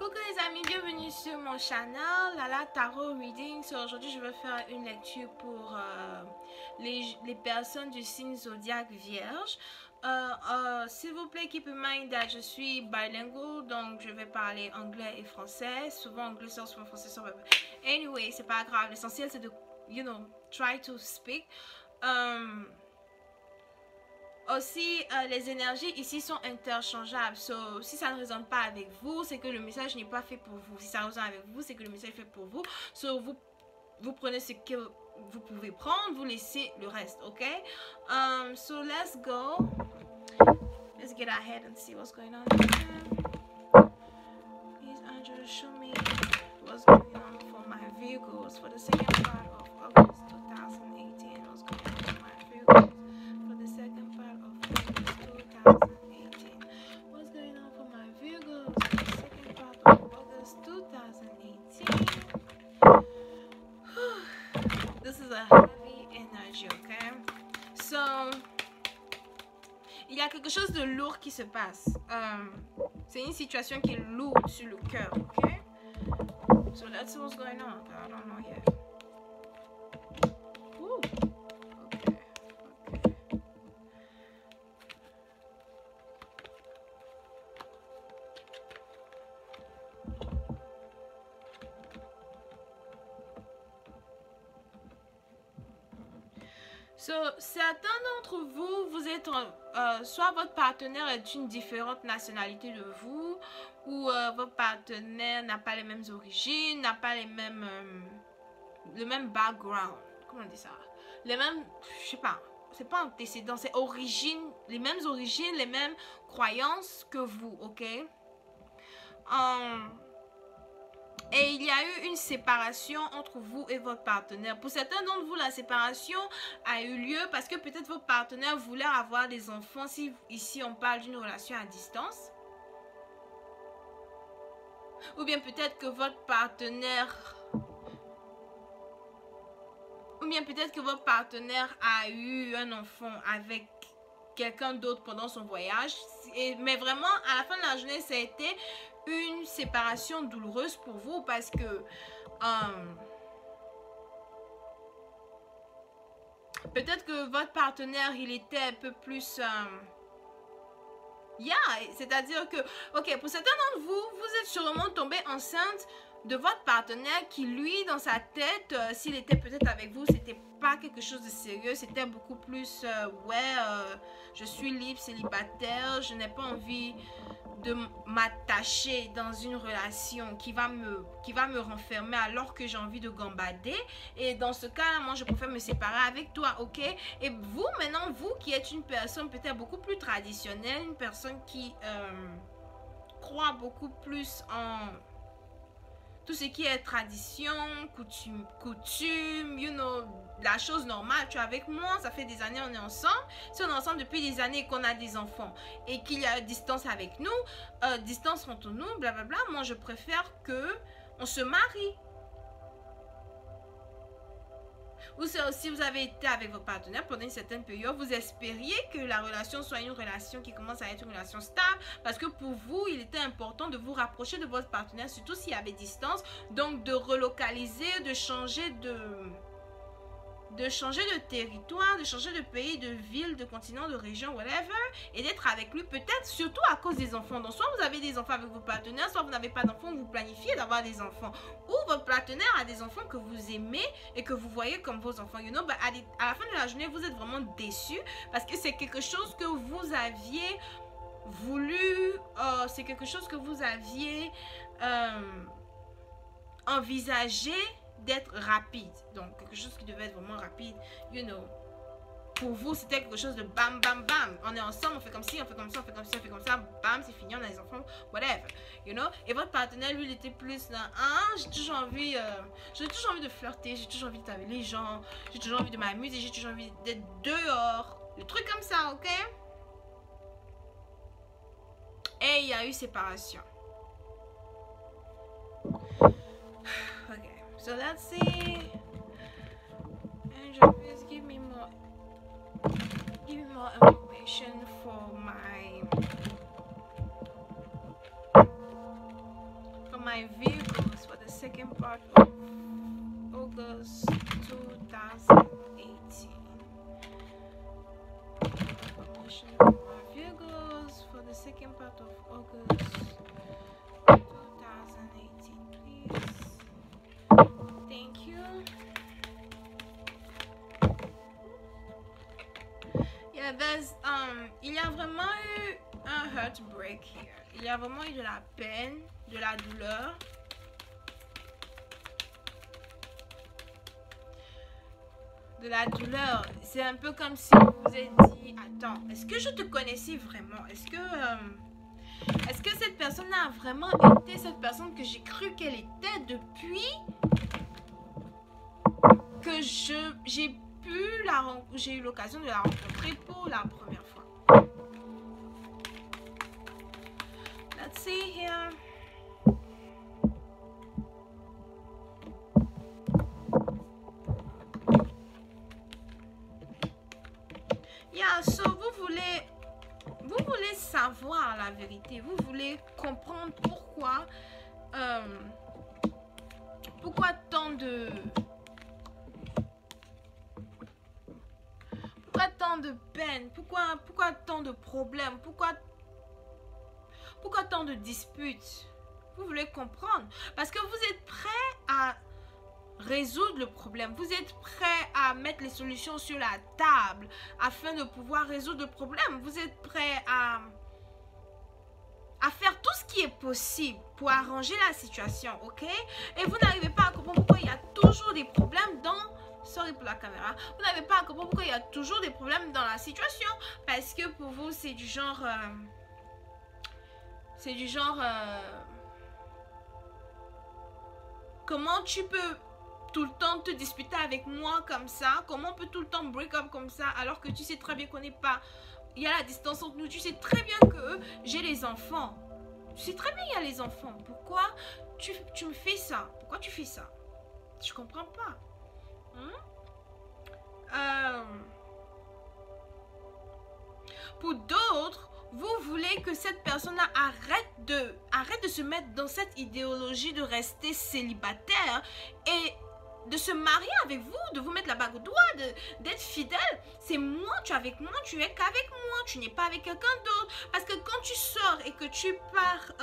Coucou les amis, bienvenue sur mon channel Lala Tarot Reading. Aujourd'hui je vais faire une lecture pour les personnes du signe zodiaque vierge. S'il vous plaît, keep in mind that je suis bilingual, donc je vais parler anglais et français. Souvent anglais sort, souvent français sort. Anyway, c'est pas grave, l'essentiel c'est de, try to speak. Aussi, les énergies ici sont interchangeables. So, si ça ne résonne pas avec vous, c'est que le message n'est pas fait pour vous. Si ça résonne avec vous, c'est que le message est fait pour vous. So, vous prenez ce que vous pouvez prendre, vous laissez le reste, ok? So, let's go. Let's get ahead and see what's going on. Please, Angel, show me what's going on for my Virgos for the second part of August 2018. What's going on for my Virgos? The second part of August 2018. What's going on for my Virgos? The second part of August 2018. This is a heavy energy, okay? So, il y a quelque chose de lourd qui se passe. C'est une situation qui est lourde sur le cœur, okay? So let's see what's going on. I don't know yet. Ooh. So, certains d'entre vous, vous êtes soit votre partenaire est d'une différente nationalité de vous, ou votre partenaire n'a pas les mêmes origines, n'a pas les mêmes le même background. Comment on dit ça? Les mêmes, je sais pas, c'est pas antécédents, c'est origine, les mêmes origines, les mêmes croyances que vous, ok? Et il y a eu une séparation entre vous et votre partenaire. Pour certains d'entre vous, la séparation a eu lieu parce que peut-être votre partenaire voulait avoir des enfants. Si ici on parle d'une relation à distance. Ou bien peut-être que votre partenaire... Ou bien peut-être que votre partenaire a eu un enfant avec quelqu'un d'autre pendant son voyage. Mais vraiment, à la fin de la journée, ça a été une séparation douloureuse pour vous parce que peut-être que votre partenaire, il était un peu plus... c'est-à-dire que, ok, pour certains d'entre vous, vous êtes sûrement tombé enceinte de votre partenaire qui, lui, dans sa tête, s'il était peut-être avec vous, c'était pas quelque chose de sérieux, c'était beaucoup plus, je suis libre, célibataire, je n'ai pas envie de m'attacher dans une relation qui va me renfermer alors que j'ai envie de gambader. Et dans ce cas, moi, je préfère me séparer avec toi, ok? Et vous, maintenant, vous qui êtes une personne peut-être beaucoup plus traditionnelle, une personne qui croit beaucoup plus en tout ce qui est tradition, coutume, la chose normale. Tu es avec moi, ça fait des années on est ensemble. Si on est ensemble depuis des années et qu'on a des enfants et qu'il y a distance avec nous, distance entre nous, blablabla, moi je préfère que on se marie. Ou si vous avez été avec votre partenaire pendant une certaine période, vous espériez que la relation soit une relation qui commence à être une relation stable, parce que pour vous, il était important de vous rapprocher de votre partenaire, surtout s'il y avait distance, donc de relocaliser, de changer de territoire, de changer de pays, de ville, de continent, de région, whatever, et d'être avec lui, peut-être surtout à cause des enfants. Donc soit vous avez des enfants avec vos partenaires, soit vous n'avez pas d'enfants, vous planifiez d'avoir des enfants, ou votre partenaire a des enfants que vous aimez et que vous voyez comme vos enfants. À la fin de la journée, vous êtes vraiment déçus parce que c'est quelque chose que vous aviez voulu, c'est quelque chose que vous aviez envisagé d'être rapide, donc quelque chose qui devait être vraiment rapide, pour vous c'était quelque chose de bam bam bam, on est ensemble, on fait comme ci, on fait comme ça, on fait comme ça, on fait comme ça, bam, c'est fini, on a les enfants, whatever, et votre partenaire lui il était plus là, j'ai toujours envie de flirter, j'ai toujours envie d'être avec les gens, j'ai toujours envie de m'amuser, j'ai toujours envie d'être dehors, des trucs comme ça, ok? Et il y a eu séparation. So let's see. Angel, please give me more information for my Virgos for the second part of August 2018. Information for my Virgos for the second part of August 2018, please. Thank you. Yeah, il y a vraiment eu un heartbreak here. Il y a vraiment eu de la peine, de la douleur. De la douleur. C'est un peu comme si vous vous êtes dit, attends, est-ce que je te connaissais vraiment? Est-ce que cette personne a vraiment été cette personne que j'ai cru qu'elle était depuis que j'ai eu l'occasion de la rencontrer pour la première fois? Let's see here. Yeah, so vous voulez savoir la vérité, vous voulez comprendre pourquoi tant de peine, pourquoi tant de problèmes, pourquoi tant de disputes. Vous voulez comprendre parce que vous êtes prêt à résoudre le problème, vous êtes prêt à mettre les solutions sur la table afin de pouvoir résoudre le problème, vous êtes prêt à faire tout ce qui est possible pour arranger la situation, ok? Et vous n'arrivez pas à comprendre pourquoi il y a toujours des problèmes sorry pour la caméra. Vous n'avez pas à comprendre pourquoi il y a toujours des problèmes dans la situation. Parce que pour vous, c'est du genre... comment tu peux tout le temps te disputer avec moi comme ça? Comment on peut tout le temps break up comme ça alors que tu sais très bien qu'on n'est pas... Il y a la distance entre nous. Tu sais très bien que j'ai les enfants. Tu sais très bien qu'il y a les enfants. Pourquoi tu me fais ça? Pourquoi tu fais ça? Je comprends pas. Pour d'autres, vous voulez que cette personne arrête de se mettre dans cette idéologie de rester célibataire et de se marier avec vous, de vous mettre la bague au doigt, d'être fidèle. C'est moi, tu es avec moi, tu es qu'avec moi, tu n'es pas avec quelqu'un d'autre. Parce que quand tu sors et que tu pars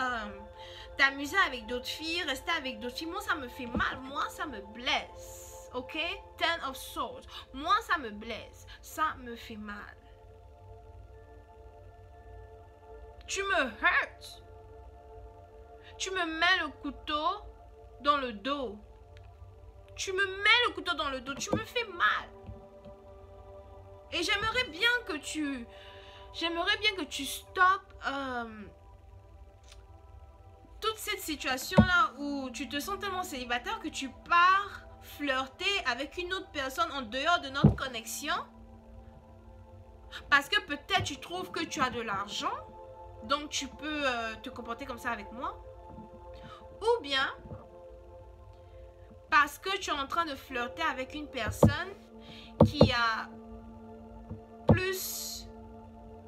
t'amuser avec d'autres filles, rester avec d'autres filles, moi ça me fait mal, moi ça me blesse. Ok? Ten of Swords. Moi, ça me blesse. Ça me fait mal. Tu me hurts. Tu me mets le couteau dans le dos. Tu me mets le couteau dans le dos. Tu me fais mal. Et j'aimerais bien que tu stoppes toute cette situation-là où tu te sens tellement célibataire que tu pars flirter avec une autre personne en dehors de notre connexion parce que peut-être tu trouves que tu as de l'argent donc tu peux te comporter comme ça avec moi, ou bien parce que tu es en train de flirter avec une personne qui a plus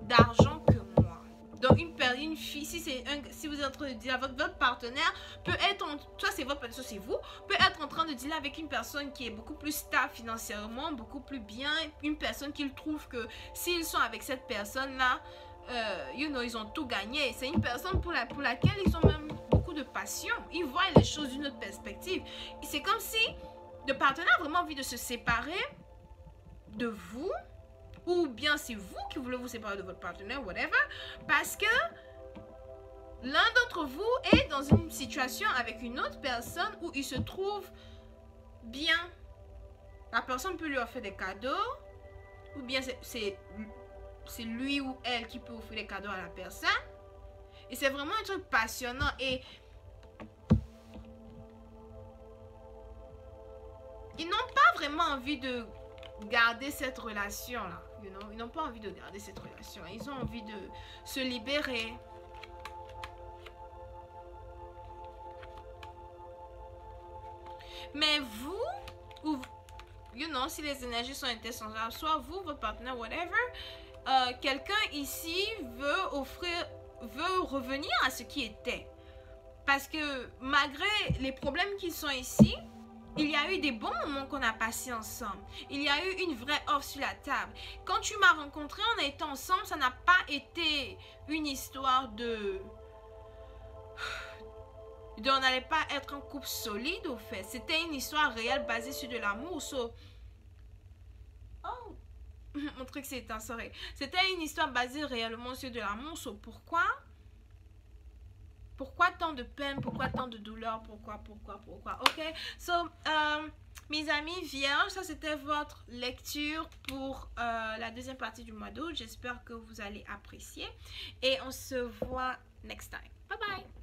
d'argent que moi. Donc une fille, si vous êtes en train de dire votre partenaire peut être, soit c'est votre partenaire, soit c'est vous, peut être en train de dealer avec une personne qui est beaucoup plus stable financièrement, beaucoup plus bien, une personne qu'ils trouvent que s'ils sont avec cette personne-là, ils ont tout gagné. C'est une personne pour laquelle ils ont même beaucoup de passion. Ils voient les choses d'une autre perspective. C'est comme si le partenaire a vraiment envie de se séparer de vous, ou bien c'est vous qui voulez vous séparer de votre partenaire, whatever, parce que l'un d'entre vous est dans une situation avec une autre personne où il se trouve bien. La personne peut lui offrir des cadeaux, ou bien c'est lui ou elle qui peut offrir des cadeaux à la personne. Et c'est vraiment un truc passionnant. Et ils n'ont pas vraiment envie de garder cette relation-là. Ils n'ont pas envie de garder cette relation. Ils ont envie de se libérer. Mais vous, ou si les énergies sont interchangeables, soit vous, votre partenaire, whatever, quelqu'un ici veut revenir à ce qui était. Parce que malgré les problèmes qui sont ici, il y a eu des bons moments qu'on a passés ensemble. Il y a eu une vraie offre sur la table. Quand tu m'as rencontré, on a été ensemble, ça n'a pas été une histoire on n'allait pas être un couple solide au fait. C'était une histoire réelle basée sur de l'amour. Oh, mon truc c'est éteint, sorry. C'était une histoire basée réellement sur de l'amour. Pourquoi tant de peine? Pourquoi tant de douleur? Pourquoi? Ok? Mes amis vierges, ça c'était votre lecture pour la deuxième partie du mois d'août. J'espère que vous allez apprécier. Et on se voit next time. Bye bye!